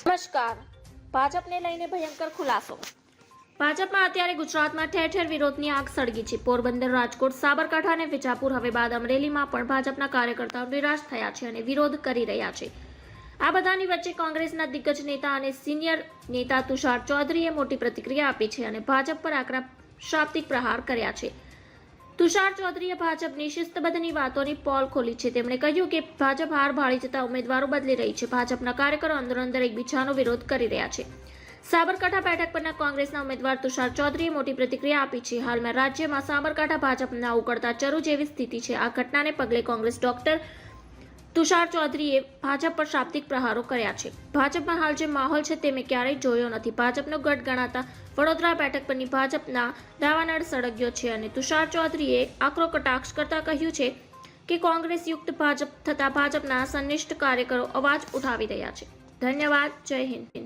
નમસ્કાર. ભાજપને લઈને ભયંકર ખુલાસો. ભાજપમાં અત્યારે ગુજરાતમાં ઠેર ઠેર વિરોધની આગ સળગી છે. પોરબંદર, રાજકોટ, સાબરકાંઠા અને વિજાપુર, હવે બાદ અમરેલીમાં પણ ભાજપના કાર્યકર્તાઓ નિરાશ થયા છે અને વિરોધ કરી રહ્યા છે. આ બધાની વચ્ચે કોંગ્રેસના દિગ્ગજ નેતા અને સિનિયર નેતા તુષાર ચૌધરીએ મોટી પ્રતિક્રિયા આપી છે અને ભાજપ પર આકરા શાબ્દિક પ્રહાર કર્યા છે. તુષાર ચૌધરીએ ભાજપની શિસ્તબદ્ધની વાતોની પોલ ખોલી છે. તેમણે કહ્યું કે ભાજપ હાર ભાળી જતા ઉમેદવારો બદલી રહી છે. ભાજપના કાર્યકરો અંદર એકબીજાનો વિરોધ કરી રહ્યા છે. સાબરકાંઠા બેઠક પરના કોંગ્રેસના ઉમેદવાર તુષાર ચૌધરીએ મોટી પ્રતિક્રિયા આપી છે. હાલમાં રાજ્યમાં સાબરકાંઠા ભાજપના ઉકળતા ચરુ જેવી સ્થિતિ છે. આ ઘટનાને પગલે કોંગ્રેસ ડોક્ટર તુષાર ચૌધરીએ ભાજપ પર શાબ્દિક પ્રહારો કર્યા છે. ભાજપમાં હાલ જે માહોલ છે તે મેં ક્યારેય જોયો નથી. ભાજપનો ગઢ ગણાતા વડોદરા બેઠક પરની ભાજપના દાવાનળ સળગ્યો છે અને તુષાર ચૌધરીએ આકરો કટાક્ષ કરતા કહ્યું છે કે કોંગ્રેસ યુક્ત ભાજપ થતા ભાજપના સંનિષ્ઠ કાર્યકરો અવાજ ઉઠાવી રહ્યા છે. ધન્યવાદ. જય હિન્દ.